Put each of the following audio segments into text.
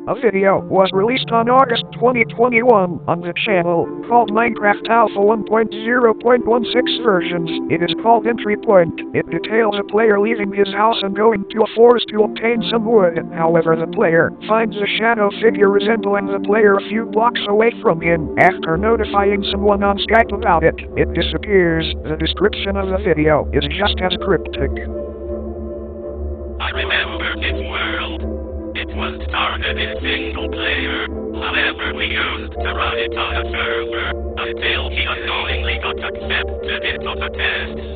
A video was released on August 2021 on the channel called Minecraft Alpha 1.0.16 versions. It is called Entry Point. It details a player leaving his house and going to a forest to obtain some wood. However, the player finds a shadow figure resembling the player a few blocks away from him. After notifying someone on Skype about it, it disappears. The description of the video is just as cryptic. I remember this world. It was started in single player. However, we used to run it on a server until he unknowingly got accepted into the tests.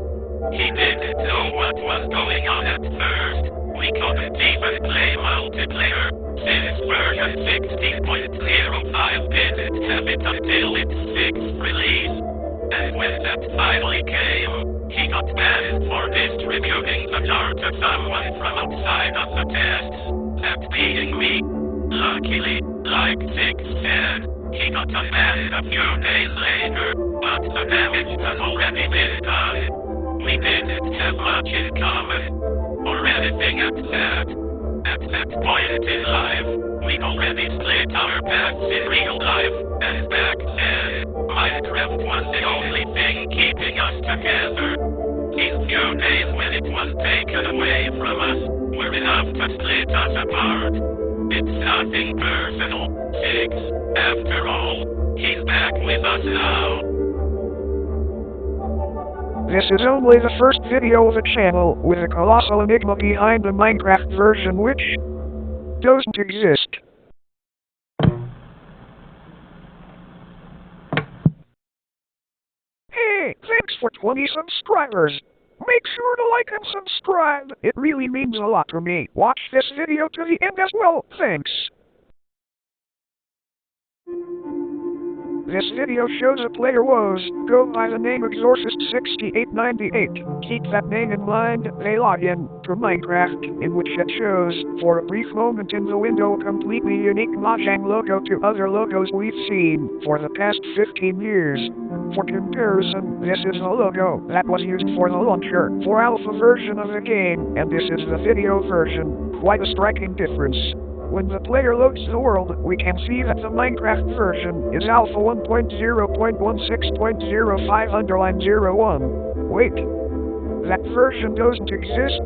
He didn't know what was going on at first. We couldn't even play multiplayer, since version 16.05 didn't have it until its 6th release. And when that finally came, he got banned for distributing the jar to someone from outside of the tests. That being me. Luckily, like Misc said, he got banned a few days later, but the damage had already been done. We didn't have much in common, or anything at that. At that point in life, we'd already split our paths in real life, and back then, Minecraft was the only thing keeping us together. These few days when it was taken away from us were enough to split us apart. It's nothing personal, Misc. After all, he's back with us now. This is only the first video of a channel with a colossal enigma behind the Minecraft version which doesn't exist. Hey, thanks for 20 subscribers. Make sure to like and subscribe. It really means a lot to me. Watch this video to the end as well. Thanks. This video shows a player woes go by the name Exorcist6898. Keep that name in mind. They log in to Minecraft, in which it shows, for a brief moment in the window, a completely unique Mojang logo to other logos we've seen for the past 15 years. For comparison, this is the logo that was used for the launcher for alpha version of the game, and this is the video version. Quite a striking difference. When the player loads the world, we can see that the Minecraft version is Alpha 1.0.16.05_01. Wait, that version doesn't exist?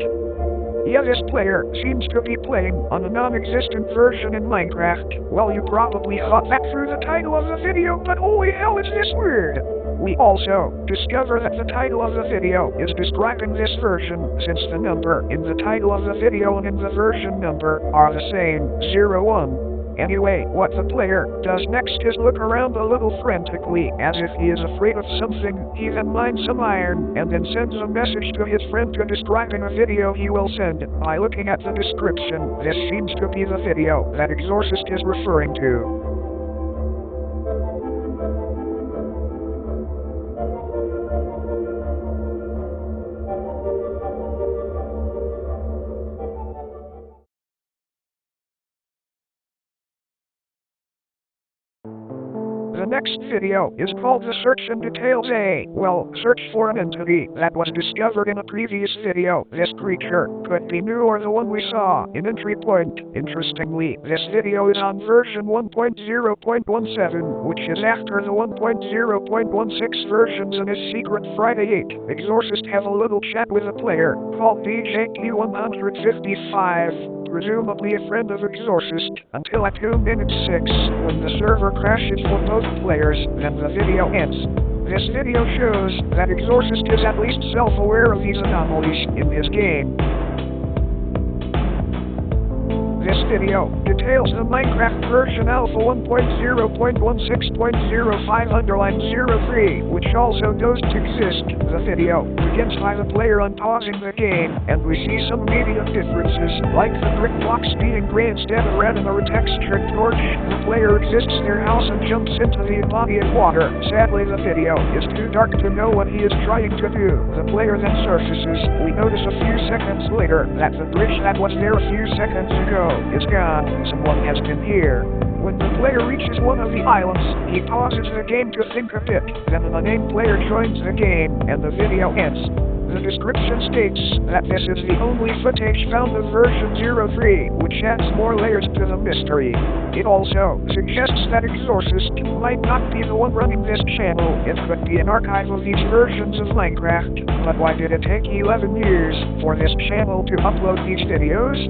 Yeah, this player seems to be playing on a non-existent version in Minecraft. Well, you probably thought that through the title of the video, but holy hell, is this weird! We also discover that the title of the video is describing this version, since the number in the title of the video and in the version number are the same, 01. Anyway, what the player does next is look around a little frantically, as if he is afraid of something. He then mines some iron, and then sends a message to his friend to describing a video he will send. By looking at the description, this seems to be the video that Exorcist is referring to. The next video is called The Search and Details A. Well, search for an entity that was discovered in a previous video. This creature could be new or the one we saw in Entry Point. Interestingly, this video is on version 1.0.17, which is after the 1.0.16 versions and is Secret Friday 8. Exorcist have a little chat with a player called DJQ155. Presumably a friend of Exorcist, until at 2 minutes 6, when the server crashes for both players, then the video ends. This video shows that Exorcist is at least self-aware of these anomalies in his game. This video details the Minecraft version Alpha 1.0.16.05_03, which also doesn't exist. The video begins by the player unpausing the game, and we see some media differences, like the brick blocks being gray instead of red and a retextured torch. The player exits their house and jumps into the body of water. Sadly, the video is too dark to know what he is trying to do. The player then surfaces. We notice a few seconds later that the bridge that was there a few seconds ago is gone. Someone has been here. When the player reaches one of the islands, he pauses the game to think a bit. Then an unnamed player joins the game, and the video ends. The description states that this is the only footage found of version 03, which adds more layers to the mystery. It also suggests that Exorcist might not be the one running this channel. It could be an archive of these versions of Minecraft. But why did it take 11 years for this channel to upload these videos?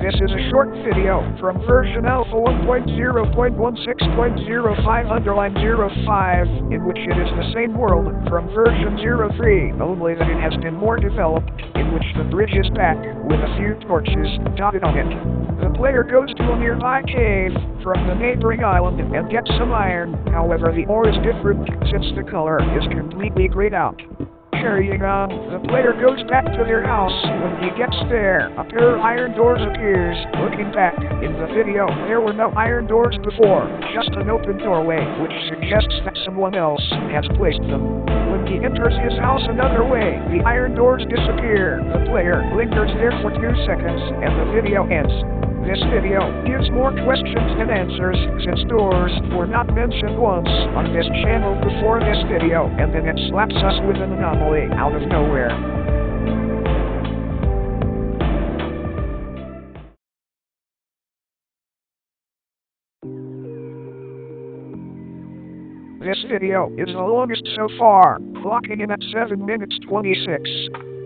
This is a short video from version alpha 1.0.16.05_05, in which it is the same world from version 03, only that it has been more developed, in which the bridge is back with a few torches dotted on it. The player goes to a nearby cave from the neighboring island and gets some iron. However, the ore is different since the color is completely grayed out. Carrying on, the player goes back to their house. When he gets there, a pair of iron doors appears. Looking back in the video, there were no iron doors before, just an open doorway, which suggests that someone else has placed them. When he enters his house another way, the iron doors disappear. The player lingers there for 2 seconds, and the video ends. This video gives more questions than answers, since doors were not mentioned once on this channel before this video, and then it slaps us with an anomaly out of nowhere. This video is the longest so far, clocking in at 7 minutes 26.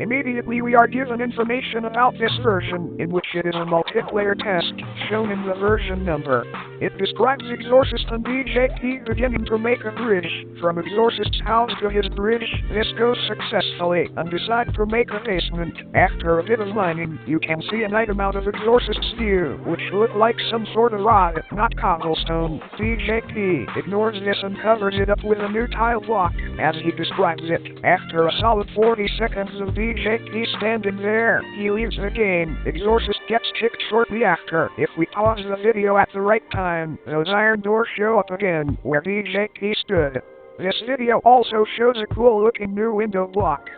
Immediately we are given information about this version, in which it is a multiplayer test, shown in the version number. It describes Exorcist and DJP beginning to make a bridge from Exorcist's house to his bridge. This goes successfully, and decide to make a basement. After a bit of mining, you can see an item out of Exorcist's view, which looked like some sort of rod, not cobblestone. DJP ignores this and covers it up with a new tile block, as he describes it. After a solid 40 seconds of DJP standing there, he leaves the game. Exorcist gets kicked shortly after. If we pause the video at the right time, those iron doors show up again, where DJP stood. This video also shows a cool looking new window block.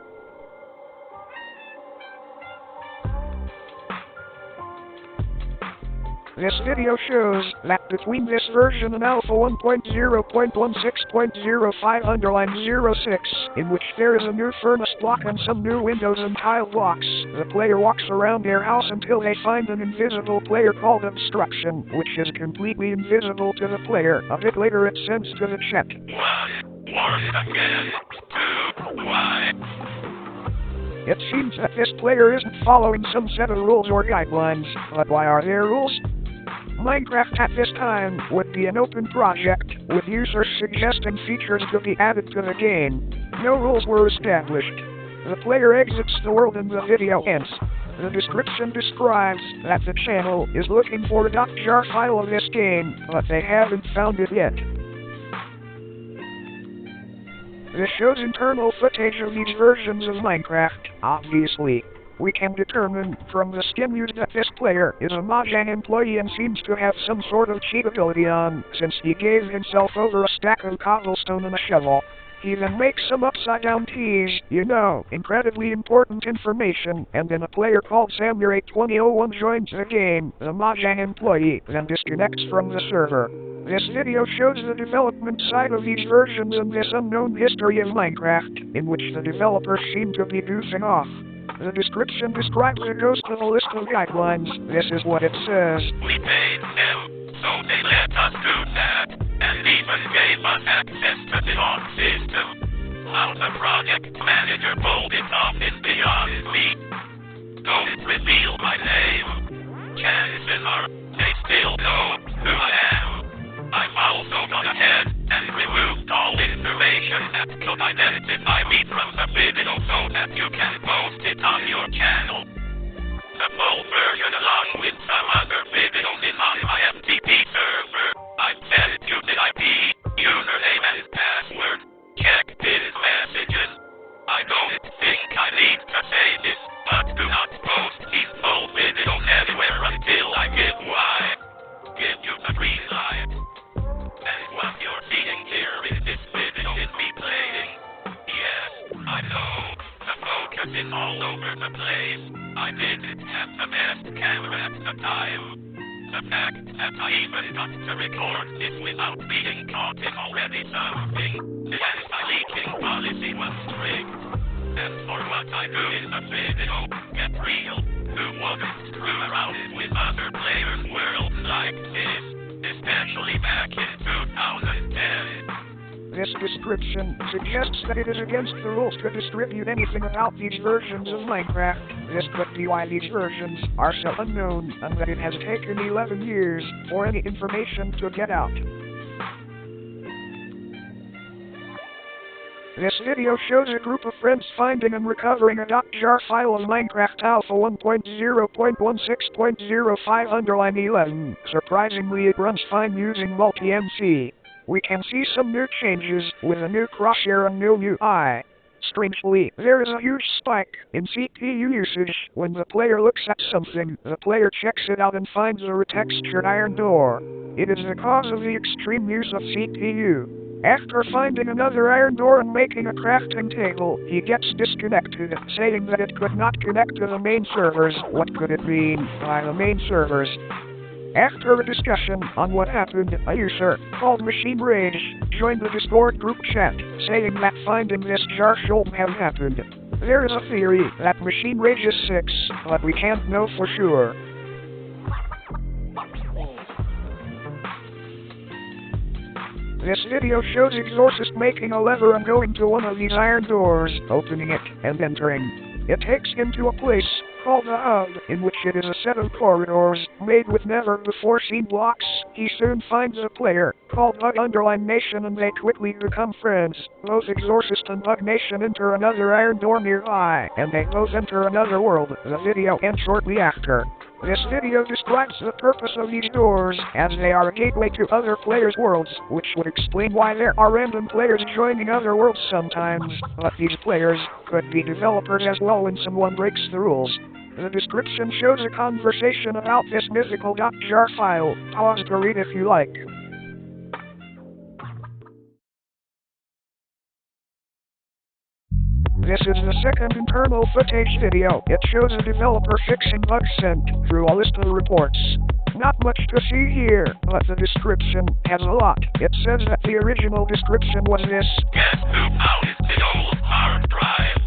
This video shows that between this version and alpha 1.0.16.05_06, in which there is a new furnace block and some new windows and tile blocks, the player walks around their house until they find an invisible player called Obstruction, which is completely invisible to the player. A bit later it sends to the chat. It seems that this player isn't following some set of rules or guidelines, but why are there rules? Minecraft at this time would be an open project, with users suggesting features to be added to the game. No rules were established. The player exits the world and the video ends. The description describes that the channel is looking for a .jar file of this game, but they haven't found it yet. This shows internal footage of each versions of Minecraft, obviously. We can determine from the skin used that this player is a Mojang employee and seems to have some sort of cheat ability on, since he gave himself over a stack of cobblestone and a shovel. He then makes some upside-down teas, incredibly important information, and then a player called Samurai2001 joins the game. The Mojang employee then disconnects from the server. This video shows the development side of each versions and this unknown history of Minecraft, in which the developers seem to be goofing off. The description describes a ghost with a list of guidelines. This is what it says. We paid them, so they let us do that, and even gave us access to the lock system. How the project manager pulled it off is beyond me. Don't reveal my name. Chances are, they still know who I am. I've also gone ahead and removed all information that could identify me from the video so that you can post it on your channel. The full version along with some other videos is on my FTP server. I've sent you the IP, username and password. Check these messages. I don't think I need to say this, but do not post these full videos anywhere until I give you the green light. And what you're seeing here in this video is me playing. Yes, I know, the focus is all over the place. I didn't have the best camera at the time. The fact that I even got to record this without being caught is already something. The anti-leaking policy was strict. what I do in the video, get real. Who wouldn't screw around with other players' worlds like this, especially back in 2010? This description suggests that it is against the rules to distribute anything about these versions of Minecraft. This could be why these versions are so unknown, and that it has taken 11 years for any information to get out. This video shows a group of friends finding and recovering a .jar file of Minecraft Alpha 1.0.16.05_11. Surprisingly, it runs fine using multi-MC. We can see some new changes with a new crosshair and new UI. Strangely, there is a huge spike in CPU usage. When the player looks at something, the player checks it out and finds a retextured iron door. It is the cause of the extreme use of CPU. After finding another iron door and making a crafting table, he gets disconnected, saying that it could not connect to the main servers. What could it mean by the main servers? After a discussion on what happened, a user called Machine Rage joined the Discord group chat, saying that finding this jar shouldn't have happened. There is a theory that Machine Rage is 6, but we can't know for sure. This video shows Exorcist making a lever and going to one of these iron doors, opening it, and entering. It takes him to a place called the Hub, in which it is a set of corridors made with never-before-seen blocks. He soon finds a player called Bug_Nation and they quickly become friends. Both Exorcist and Bug Nation enter another iron door nearby, and they both enter another world. The video ends shortly after. This video describes the purpose of these doors, as they are a gateway to other players' worlds, which would explain why there are random players joining other worlds sometimes. But these players could be developers as well when someone breaks the rules. The description shows a conversation about this mythical .jar file. Pause to read if you like. This is the second internal footage video. It shows a developer fixing bugs sent through a list of reports. Not much to see here, but the description has a lot. It says that the original description was this. Guess who found the old hard drive?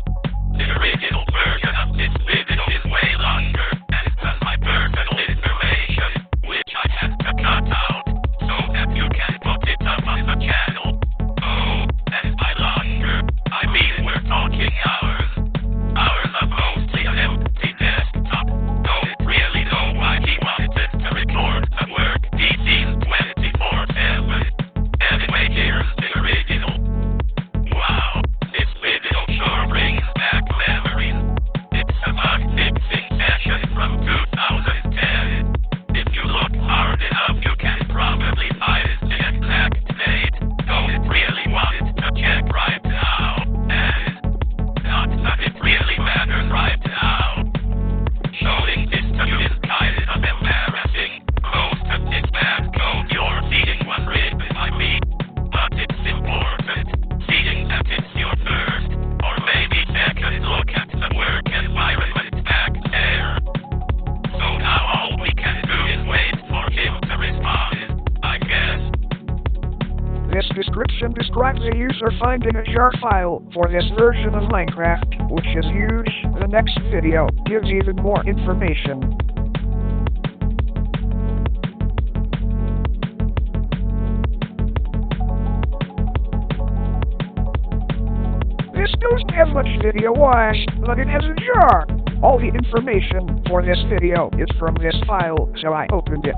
The original version of this video is way longer, and it has my personal information, which I had to cut out, so that you can put it up on the channel. Oh, and by longer, I mean we're talking hours. Hours of mostly an empty desktop. Don't really know why he wanted us to record the work he sees 24/7. Anyway, here's the original. Wow, this video sure brings back memories. It's a bug fixing session from 2010. If you look hard enough, you can probably find the exact date. Don't really want it to check right now. Not that it really matters right now. Showing this to you is kind of embarrassing. Most of this bad code you're seeing was written by me. But it's important, seeing that it's your first, or maybe second look at the work environment back there. So now all we can do is wait for him to respond, I guess. This description describes a user finding a jar file for this version of Minecraft, which is huge. The next video gives even more information. This doesn't have much video-wise, but it has a jar. All the information for this video is from this file, so I opened it.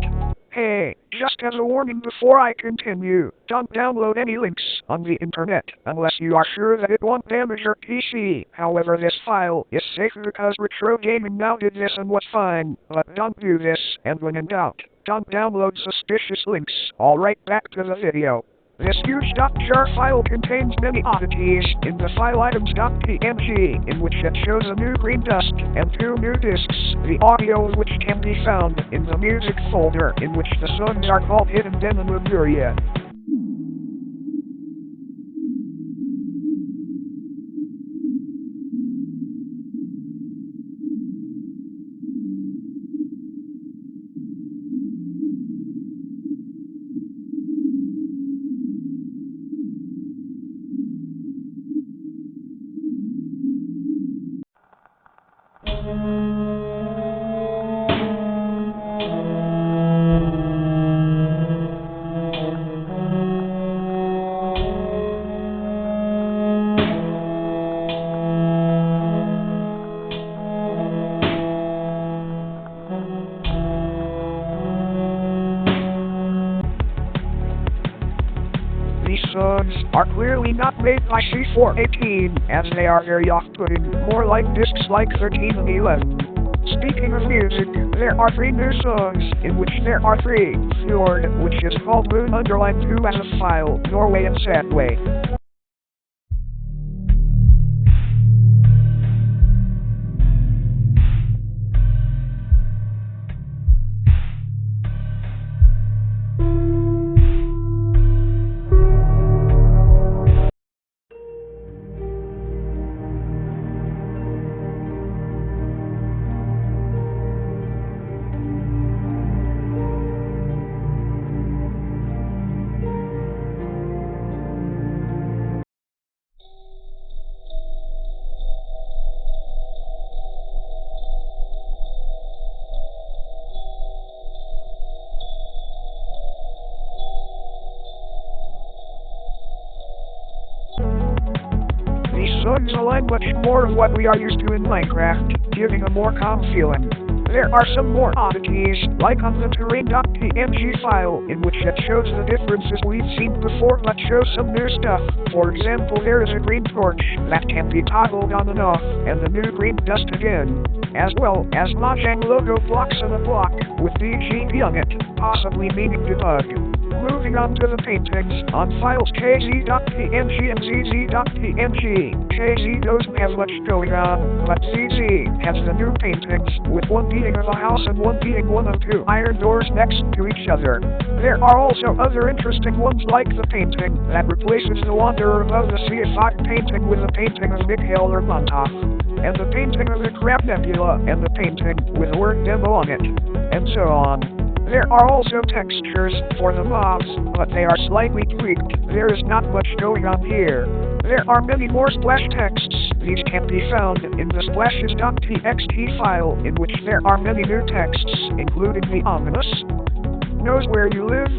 Hey, just as a warning before I continue, don't download any links on the internet unless you are sure that it won't damage your PC. However, this file is safe because Retro Gaming Now did this and was fine, but don't do this, and when in doubt, don't download suspicious links. Alright, back to the video. This huge .jar file contains many oddities in the file items.png, in which it shows a new green dust and 2 new discs, the audio of which can be found in the music folder, in which the songs are called Hidden Den and Lemuria. These songs are clearly not made by C418, as they are very off-putting, more like discs like 13 and 11. Speaking of music, there are 3 new songs, in which there are 3, Fjord, which is called Moon Underline 2 as a file, Norway and Sadway. These songs align much more of what we are used to in Minecraft, giving a more calm feeling. There are some more oddities, like on the terrain.png file, in which it shows the differences we've seen before but shows some new stuff. For example, there is a green torch that can be toggled on and off, and the new green dust again, as well as Mojang logo blocks on a block, with DGP on it, possibly meaning debug. Moving on to the paintings, on files kz.png and zz.png. KZ doesn't have much going on, but ZZ has the new paintings, with one being of a house and one being one of 2 iron doors next to each other. There are also other interesting ones like the painting that replaces the Wanderer above the CFI painting with a painting of Mikhail Lermontov, and the painting of the Crab Nebula, and the painting with the word demo on it, and so on. There are also textures for the mobs, but they are slightly tweaked. There is not much going on here. There are many more splash texts. These can be found in the splashes.txt file, in which there are many new texts, including the ominous knows where you live.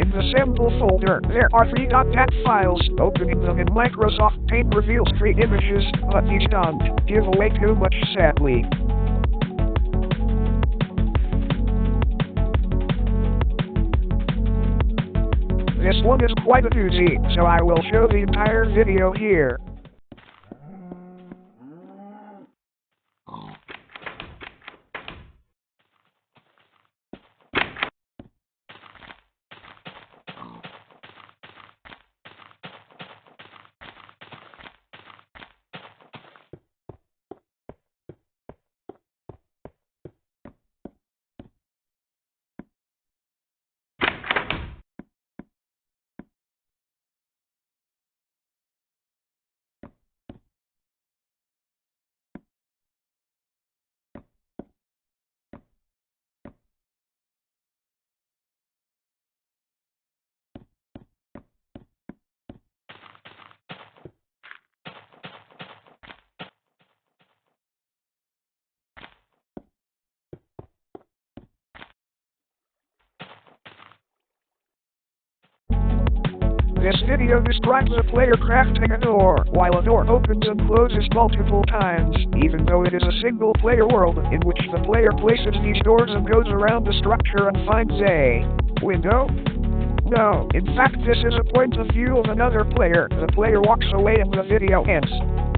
In the sample folder, there are 3 .dat files. Opening them in Microsoft Paint reveals 3 images, but these don't give away too much, sadly. This one is quite a doozy, so I will show the entire video here. This video describes a player crafting a door, while a door opens and closes multiple times, even though it is a single-player world in which the player places these doors and goes around the structure and finds a window? No, in fact this is a point of view of another player. The player walks away and the video ends.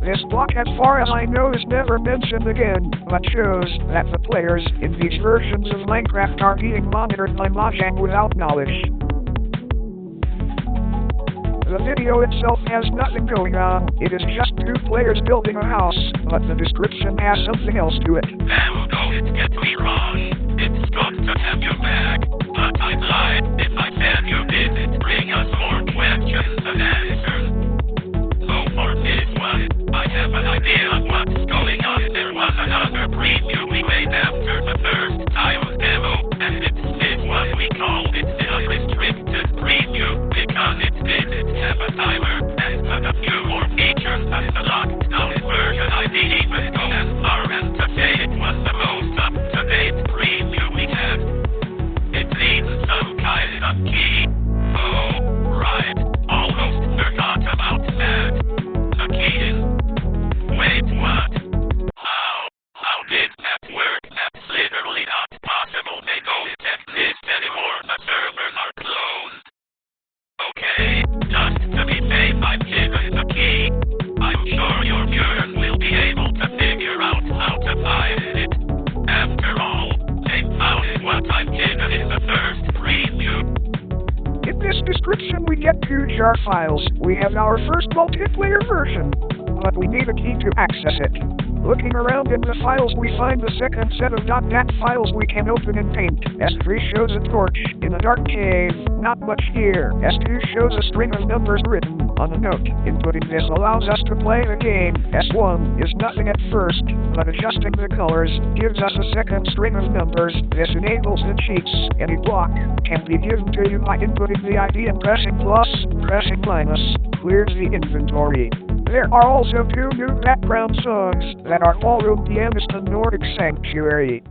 This block, as far as I know, is never mentioned again, but shows that the players in these versions of Minecraft are being monitored by Mojang without knowledge. The video itself has nothing going on, it is just 2 players building a house, but the description has something else to it. Now don't get me wrong, it's good to have you back, but I'd lie if I said you didn't bring us more questions than answers. So for this one, I have an idea of what's going on. There was another preview we made after the first time's demo, and it's this one we called it the unrestricted preview, because it didn't have a timer, and had a few more features than the lockdown version. I didn't even go as far as 2 jar files, we have our first multiplayer version, but we need a key to access it. Looking around in the files, we find the second set of .dat files we can open in Paint. S3 shows a torch in a dark cave. Not much here. S2 shows a string of numbers written on a note. Inputting this allows us to play the game. S1 is nothing at first, but adjusting the colors gives us a second string of numbers. This enables the cheats. Any block can be given to you by inputting the ID and pressing plus, pressing minus. Clears the inventory. There are also 2 new background songs that are called Pianist and Nordic Sanctuary.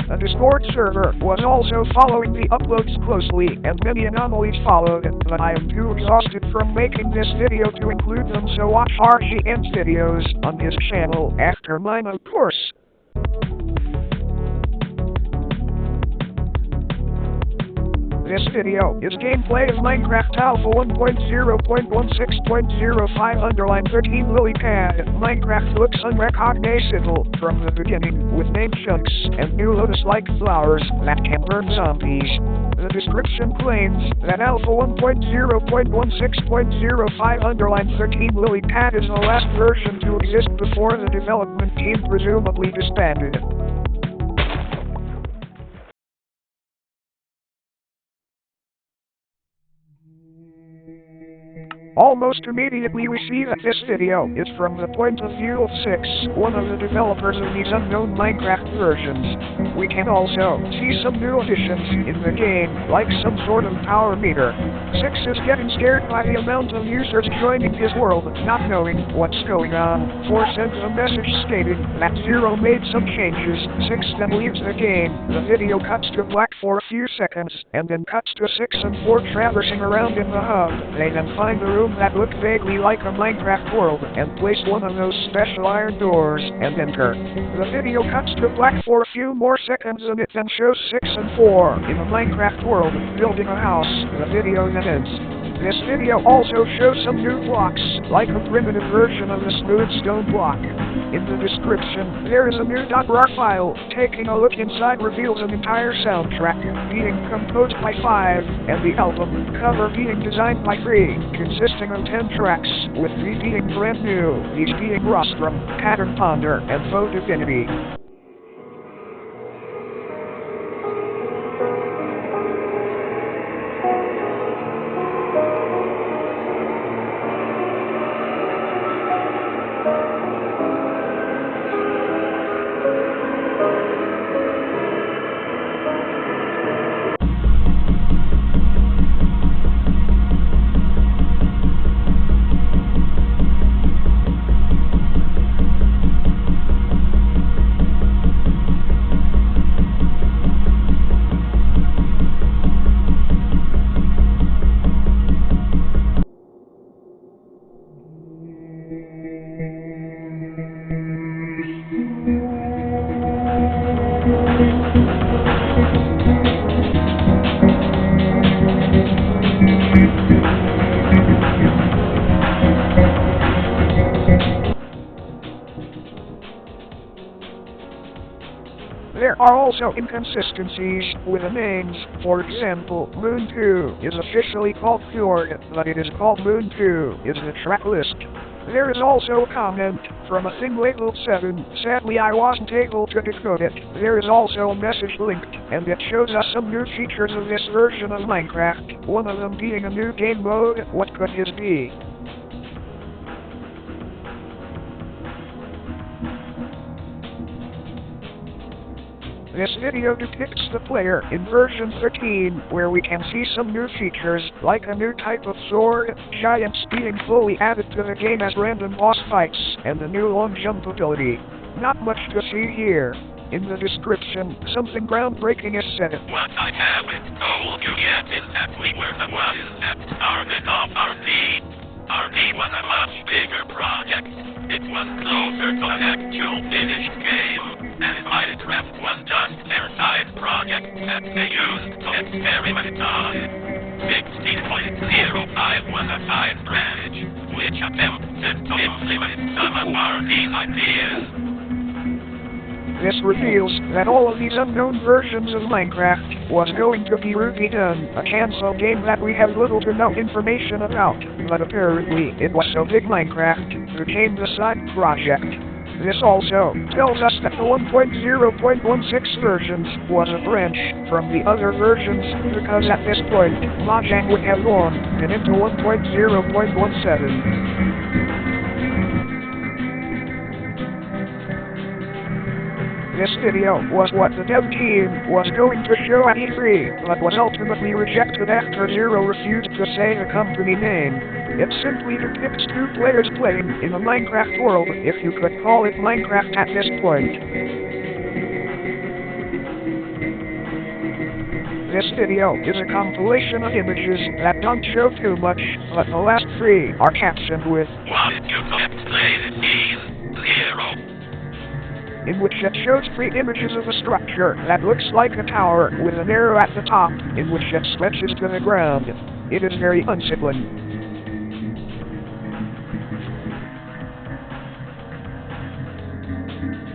The Discord server was also following the uploads closely, and many anomalies followed, but I am too exhausted from making this video to include them, so watch RGN's videos on his channel after mine, of course. This video is gameplay of Minecraft Alpha 1.0.16.05_13 lily pad. Minecraft looks unrecognizable from the beginning, with name chunks and new lotus-like flowers that can burn zombies. The description claims that Alpha 1.0.16.05_13 lily pad is the last version to exist before the development team presumably disbanded. Almost immediately we see that this video is from the point of view of Six, one of the developers of these unknown Minecraft versions. We can also see some new additions in the game, like some sort of power meter. Six is getting scared by the amount of users joining his world, not knowing what's going on. 4 sends a message stating that 0 made some changes. 6 then leaves the game. The video cuts to black for a few seconds, and then cuts to 6 and 4 traversing around in the hub. They then find the room that looked vaguely like a Minecraft world, and place one of those special iron doors, and enter. The video cuts to black for a few more seconds, and it then shows 6 and 4 in a Minecraft world, building a house. The video then ends. This video also shows some new blocks, like a primitive version of the smooth stone block. In the description, there is a new .rar file. Taking a look inside reveals an entire soundtrack being composed by 5, and the album cover being designed by 3, consisting of 10 tracks, with 3 being brand new, these being Rostrum, Pattern Ponder, and Faux-Divinty. There are also inconsistencies with the names. For example, Moon 2 is officially called Fjord, but it is called Moon 2 is the track list. There is also a comment from a thing labeled 7. Sadly, I wasn't able to decode it. There is also a message linked, and it shows us some new features of this version of Minecraft, one of them being a new game mode. What could this be? This video depicts the player in version 13, where we can see some new features, like a new type of sword, giants being fully added to the game as random boss fights, and a new long jump ability. Not much to see here. In the description, something groundbreaking is said. What I haven't told you yet is that we were the ones that started off RD. RD was a much bigger project. It was closer to an actual finished game, and Minecraft was just their side project that they used to experiment on. 16.05 was a side branch, which attempted to implement some of RD's ideas. This reveals that all of these unknown versions of Minecraft was going to be redone, a cancelled game that we have little to no information about, but apparently it was so big Minecraft became the side project. This also tells us that the 1.0.16 versions was a branch from the other versions, because at this point, Mojang would have gone and into 1.0.17. This video was what the dev team was going to show at E3, but was ultimately rejected after Zero refused to say the company name. It simply depicts two players playing in a Minecraft world, if you could call it Minecraft at this point. This video is a compilation of images that don't show too much, but the last three are captioned with What did you explain it means? Zero. In which it shows three images of a structure that looks like a tower with an arrow at the top, in which it stretches to the ground. It is very unsettling.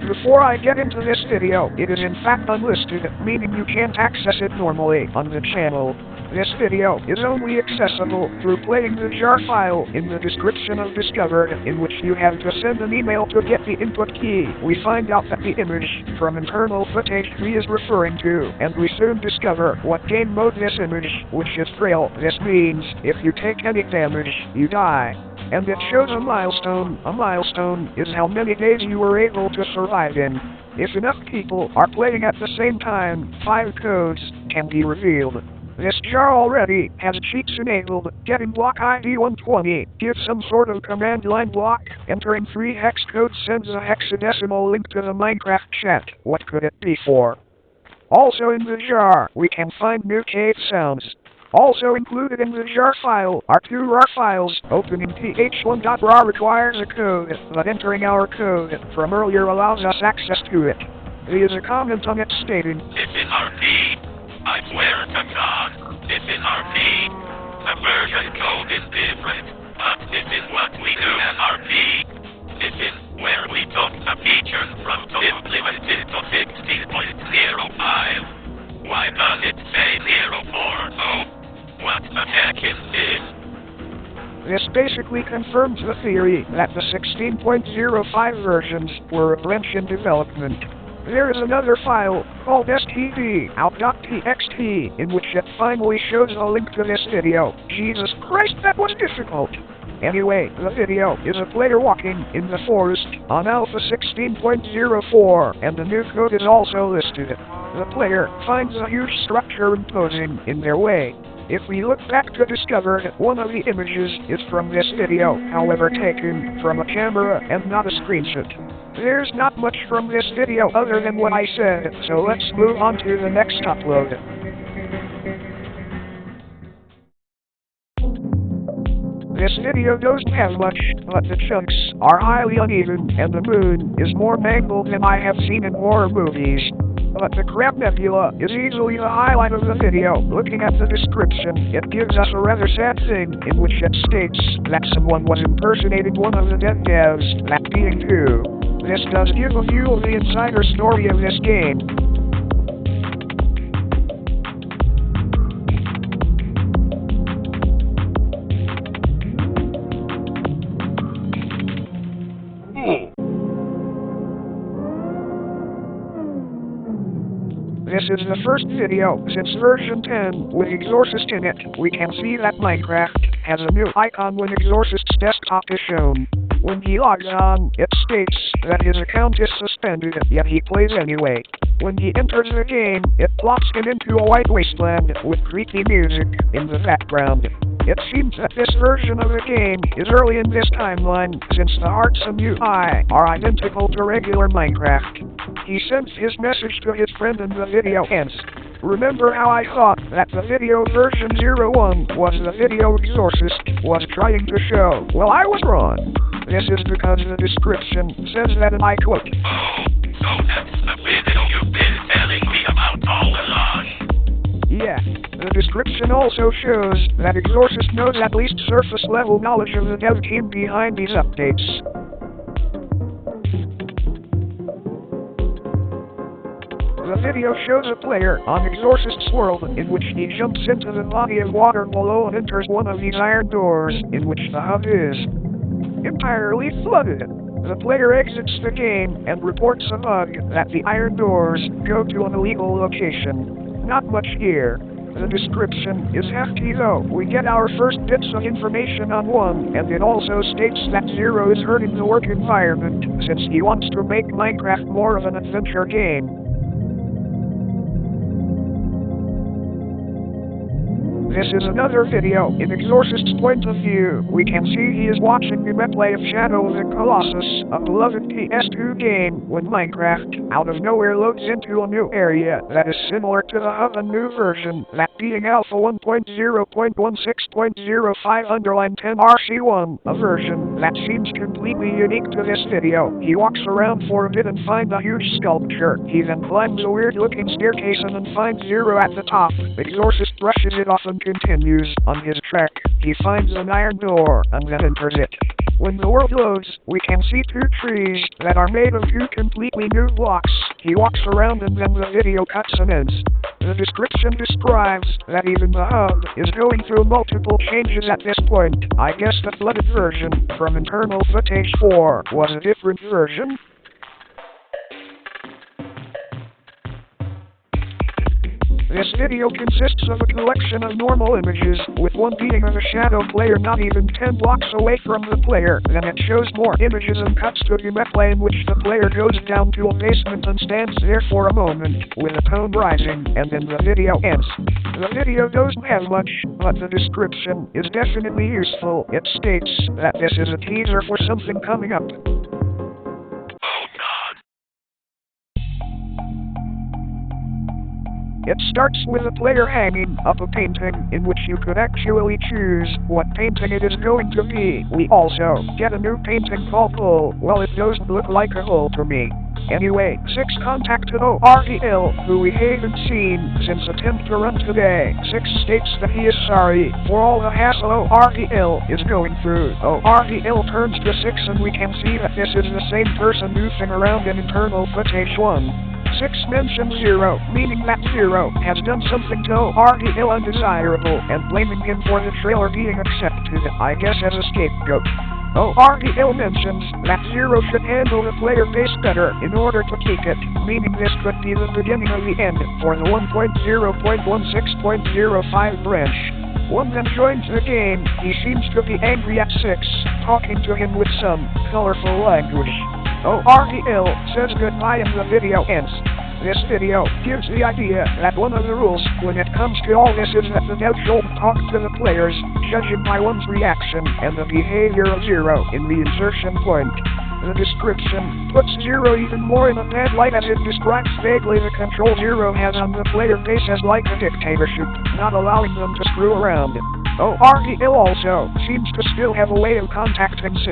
Before I get into this video, it is in fact unlisted, meaning you can't access it normally on the channel. This video is only accessible through playing the jar file in the description of Discovered, in which you have to send an email to get the input key. We find out that the image from internal footage he is referring to, and we soon discover what game mode this image, which is frail. This means, if you take any damage, you die. And it shows a milestone. A milestone is how many days you were able to survive in. If enough people are playing at the same time, 5 codes can be revealed. This jar already has cheats enabled. Getting block ID 120 gives some sort of command line block. Entering 3 hex codes sends a hexadecimal link to the Minecraft chat. What could it be for? Also in the jar, we can find new cave sounds. Also included in the jar file are 2 RAR files. Opening th1.rar requires a code, but entering our code from earlier allows us access to it. There is a comment on it stating, It's in RP. I swear to God, it's in RP. The version code is different, but this is what we do as RP. This is where we took the features from to implement it to 16.05. Why does it say 040? What the heck is this? This basically confirms the theory that the 16.05 versions were a branch in development. There is another file called std.out.txt in which it finally shows a link to this video. Jesus Christ, that was difficult! Anyway, the video is a player walking in the forest on Alpha 16.04, and the new code is also listed. The player finds a huge structure imposing in their way. If we look back to discover that one of the images is from this video, however taken from a camera and not a screenshot. There's not much from this video other than what I said, so let's move on to the next upload. This video doesn't have much, but the chunks are highly uneven, and the moon is more mangled than I have seen in horror movies. But the Crab Nebula is easily the highlight of the video. Looking at the description, it gives us a rather sad thing, in which it states that someone was impersonating one of the dead devs, that being two. This does give a view of the insider story of this game. this is the first video since version 10 with Exorcist in it. We can see that Minecraft has a new icon when Exorcist's desktop is shown. When he logs on, it states that his account is suspended, yet he plays anyway. When he enters the game, it plops him into a white wasteland with creepy music in the background. It seems that this version of the game is early in this timeline, since the arts and UI are identical to regular Minecraft. He sends his message to his friend and the video ends. Remember how I thought that the video version 01 was the video Exorcist was trying to show? Well, I was wrong. This is because the description says that, and I quote, "Oh, so that's the video you've been telling me about all along." Yeah, the description also shows that Exorcist knows at least surface level knowledge of the dev team behind these updates. The video shows a player on Exorcist's world in which he jumps into the body of water below and enters one of these iron doors in which the hub is entirely flooded. The player exits the game and reports a bug that the iron doors go to an illegal location. Not much here. The description is hefty though. We get our first bits of information on 1, and it also states that 0 is hurting the work environment since he wants to make Minecraft more of an adventure game. This is another video in Exorcist's point of view. We can see he is watching the replay of Shadow of the Colossus, a beloved PS2 game, when Minecraft, out of nowhere, loads into a new area that is similar to the hub and new version, that being Alpha 1.0.16.05_10 RC1, a version that seems completely unique to this video. He walks around for a bit and finds a huge sculpture. He then climbs a weird-looking staircase and then finds 0 at the top. Exorcist brushes it off and continues on his trek. He finds an iron door and then enters it. When the world loads, we can see 2 trees that are made of 2 completely new blocks. He walks around and then the video cuts and ends. The description describes that even the hub is going through multiple changes at this point. I guess the flooded version from internal footage 4 was a different version. This video consists of a collection of normal images, with one being of a shadow player not even 10 blocks away from the player. Then it shows more images and cuts to a gameplay in which the player goes down to a basement and stands there for a moment, with a tone rising, and then the video ends. The video doesn't have much, but the description is definitely useful. It states that this is a teaser for something coming up. It starts with a player hanging up a painting in which you could actually choose what painting it is going to be. We also get a new painting called Hull. Well, it doesn't look like a hull to me. Anyway, 6 contacted ORDL, who we haven't seen since attempt to run today. 6 states that he is sorry for all the hassle ORDL is going through. ORDL turns to 6 and we can see that this is the same person goofing around in internal footage 1. 6 mentions 0, meaning that 0 has done something to ORDL undesirable, and blaming him for the trailer being accepted, I guess as a scapegoat. ORDL mentions that 0 should handle the player base better in order to keep it, meaning this could be the beginning of the end for the 1.0.16.05 branch. 1 then joins the game. He seems to be angry at 6, talking to him with some colorful language. ORDL says goodbye and the video ends. This video gives the idea that one of the rules when it comes to all this is that the dev should talk to the players, judging by one's reaction and the behavior of 0 in the insertion point. The description puts 0 even more in a bad light as it describes vaguely the control 0 has on the player base as like a dictatorship, not allowing them to screw around. ORDL also seems to still have a way of contacting 6.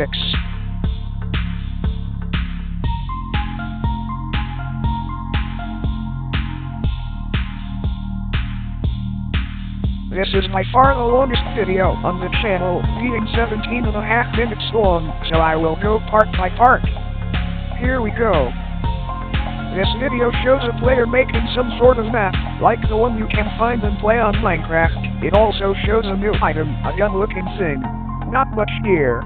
This is by far the longest video on the channel, being 17.5 minutes long, so I will go part by part. Here we go. This video shows a player making some sort of map, like the one you can find and play on Minecraft. It also shows a new item, a gun-looking thing. Not much here.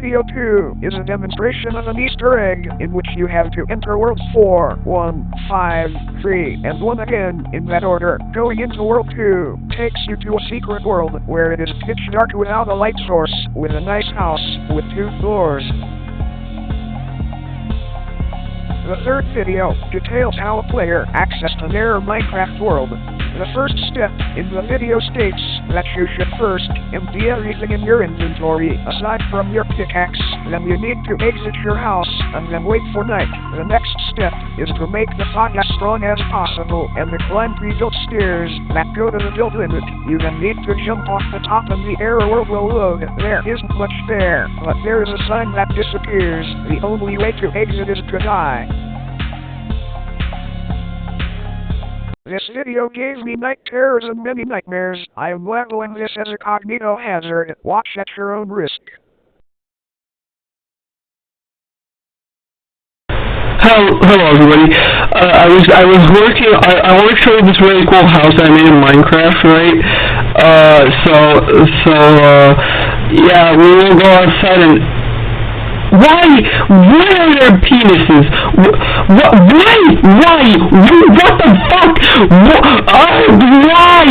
video 2 is a demonstration of an Easter egg in which you have to enter world 4, 1, 5, 3, and 1 again in that order. Going into world 2 takes you to a secret world where it is pitch dark without a light source, with a nice house with 2 floors. The third video details how a player accessed a narrow Minecraft world. The first step in the video states that you should first empty everything in your inventory aside from your pickaxe, then you need to exit your house and then wait for night. The next step is to make the fog as strong as possible and to climb pre-built stairs that go to the build limit. You then need to jump off the top and the error world will load. There isn't much there, but there is a sign that disappears. The only way to exit is to die. This video gave me night terrors and many nightmares. I am labeling this as a cognito hazard. Watch at your own risk. Hello everybody. I was working. I want to show you this really cool house I made in Minecraft, right? Yeah, we will go outside and. Why are there penises? Why? What the fuck? Why?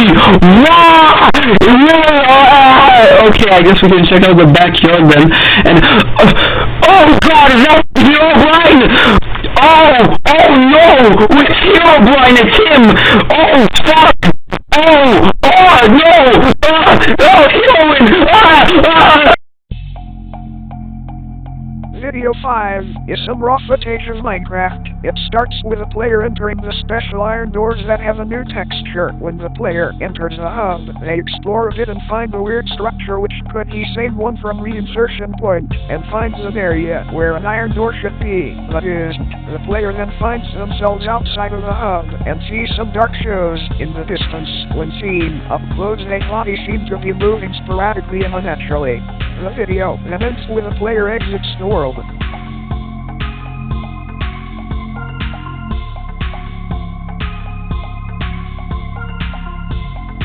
Okay, I guess we can check out the backyard then. And oh god, is that Herobrine? Oh no! It's Herobrine, it's him! Oh fuck! No! Video 5 is some raw footage of Minecraft. It starts with a player entering the special iron doors that have a new texture. When the player enters the hub, they explore a bit and find a weird structure which could be same one from reinsertion point, and finds an area where an iron door should be, but isn't. The player then finds themselves outside of the hub and sees some dark shows in the distance. When seen up close, they body seem to be moving sporadically and unnaturally. The video then ends with a player exits the world.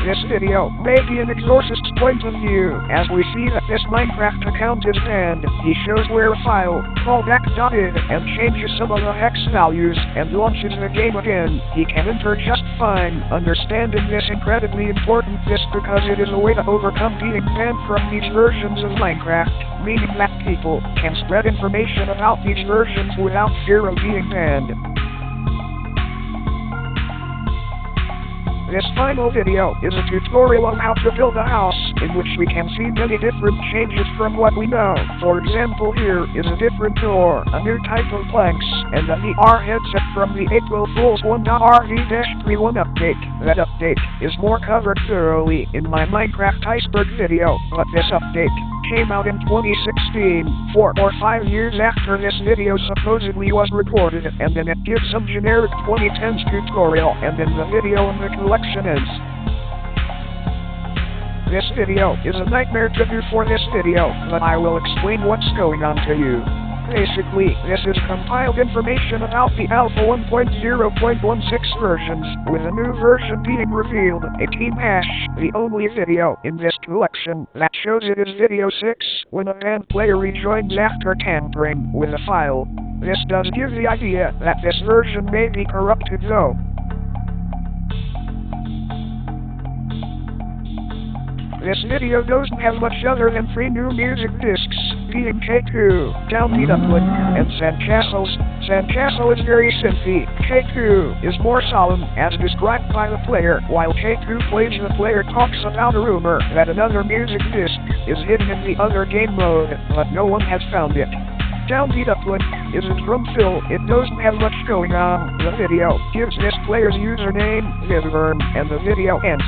This video may be an exorcist's point of view, as we see that this Minecraft account is banned. He shows where a file, callback.id, and changes some of the hex values, and launches the game again. He can enter just fine. Understanding this incredibly important because it is a way to overcome being banned from these versions of Minecraft, meaning that people can spread information about these versions without fear of being banned. This final video is a tutorial on how to build a house, in which we can see many different changes from what we know. For example, here is a different door, a new type of planks, and a VR headset from the April Fool's 1.rv-31 update. That update is more covered thoroughly in my Minecraft Iceberg video, but this update came out in 2016, 4 or 5 years after this video supposedly was recorded, and then it gives some generic 2010s tutorial, and then the video and the collection ends. This video is a nightmare to do for this video, but I will explain what's going on to you. Basically, this is compiled information about the Alpha 1.0.16 versions, with a new version being revealed, a team hash. The only video in this collection that shows it is video 6, when a banned player rejoins after tampering with a file. This does give the idea that this version may be corrupted though. This video doesn't have much other than 3 new music discs, being K2, Downbeat Upland, and Sandcastles. Sandcastle is very synthy. K2 is more solemn, as described by the player, while K2 plays the player talks about a rumor that another music disc is hidden in the other game mode, but no one has found it. Downbeat Upland is a drum fill. It doesn't have much going on. The video gives this player's username, Vivern, and the video ends.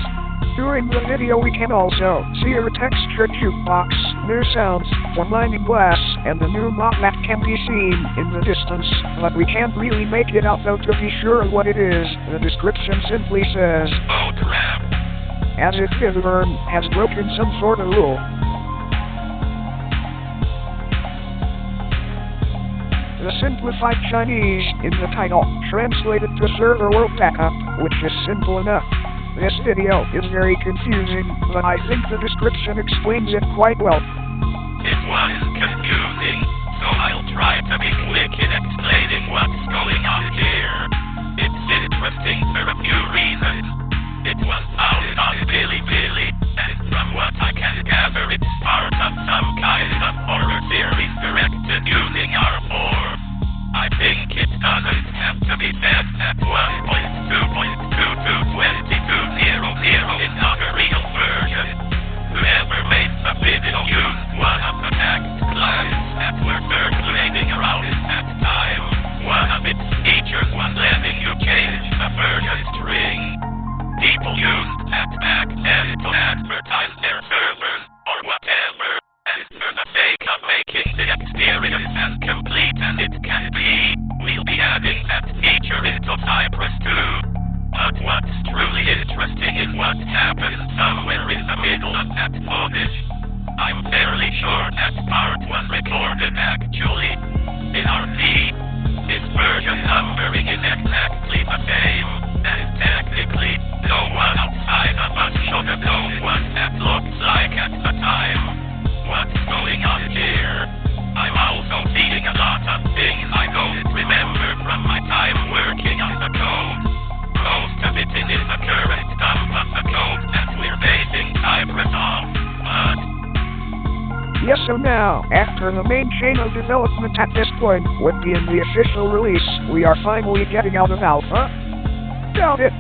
During the video we can also see a textured jukebox, new sounds for mining glass, and the new mob that can be seen in the distance, but we can't really make it out though to be sure what it is. The description simply says, Oh crap. As if Fizburn has broken some sort of rule. The simplified Chinese in the title translated to server world backup, which is simple enough. This video is very confusing, but I think the description explains it quite well. It was confusing. try to be quick in explaining what's going on here. It's interesting for a few reasons. It was found on Billy, and from what I can gather, it's part of some kind of horror series directed using R4. I think it doesn't have to be set at 1.2.222200 in not a real version. Whoever made the video used one of the text clients that were circulating around at that time. One of its features was letting you change the version string. People used that back then to advertise their servers or whatever, and for the sake of making the experience as complete as it can be, we'll be adding that feature into Cypress too. But what's truly interesting is what happened somewhere in the middle of that footage. I'm fairly sure that part was recorded actually. In our feed, this version numbering is exactly the same, and technically, no one outside of us should have known what that looks like at the time. What's going on here? I'm also seeing a lot of things I don't remember from my time working on the code. Most of it is in the current dump of the code that we're basing Cypress off, but... Yes, so now, after the main chain of development at this point would be in the official release, we are finally getting out of alpha? Doubt it.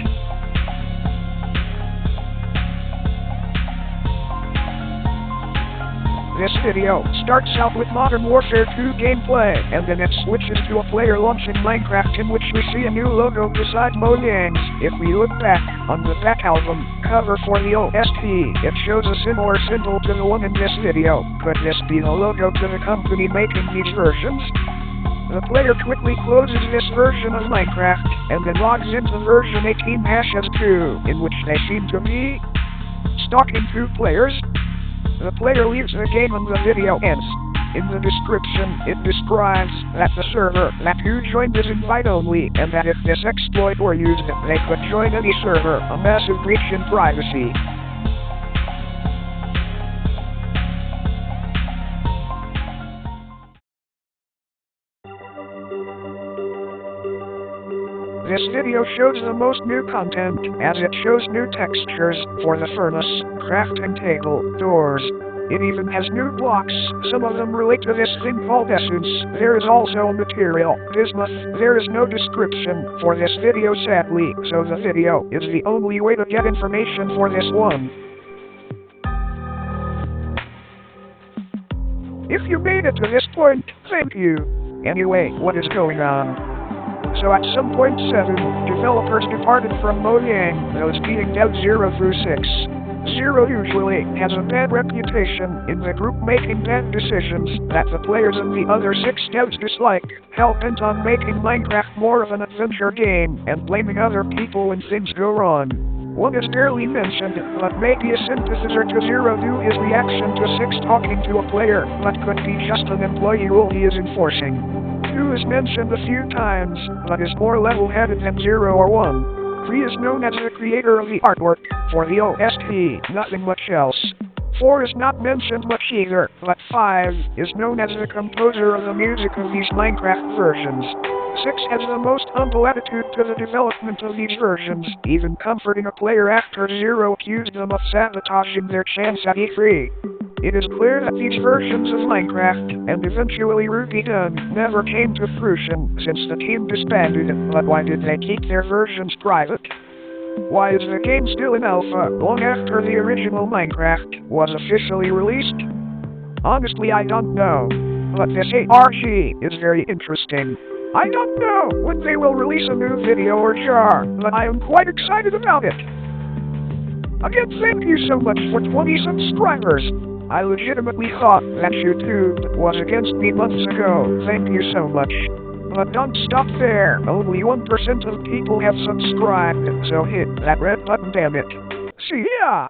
This video starts out with Modern Warfare 2 gameplay, and then it switches to a player launching Minecraft in which we see a new logo beside Mojang's. If we look back on the back album cover for the OST, it shows a similar symbol to the one in this video. Could this be the logo to the company making these versions? The player quickly closes this version of Minecraft, and then logs into version 18-2, in which they seem to be stalking two players. The player leaves the game and the video ends. In the description, it describes that the server that you joined is invite only, and that if this exploit were used, they could join any server, a massive breach in privacy. This video shows the most new content, as it shows new textures for the furnace, crafting table, doors. It even has new blocks, some of them relate to this thing called essence. There is also a material, bismuth. There is no description for this video sadly, so the video is the only way to get information for this one. If you made it to this point, thank you. Anyway, what is going on? So at some point 7, developers departed from Mojang, those being devs 0 through 6. 0 usually has a bad reputation in the group making bad decisions that the players in the other 6 devs dislike, hell-bent on making Minecraft more of an adventure game, and blaming other people when things go wrong. One is barely mentioned, but maybe a synthesizer to 0 due his reaction to 6 talking to a player, but could be just an employee rule he is enforcing. 2 is mentioned a few times, but is more level-headed than 0 or 1. 3 is known as the creator of the artwork for the OST, nothing much else. 4 is not mentioned much either, but 5 is known as the composer of the music of these Minecraft versions. 6 has the most humble attitude to the development of these versions, even comforting a player after 0 accused them of sabotaging their chance at E3. It is clear that these versions of Minecraft, and eventually Ruby Done, never came to fruition since the team disbanded, but why did they keep their versions private? Why is the game still in alpha long after the original Minecraft was officially released? Honestly, I don't know. But this ARG is very interesting. I don't know when they will release a new video or jar, but I am quite excited about it. Again, thank you so much for 20 subscribers. I legitimately thought that YouTube was against me months ago. Thank you so much. But don't stop there. Only 1% of people have subscribed, so hit that red button, damn it. See ya!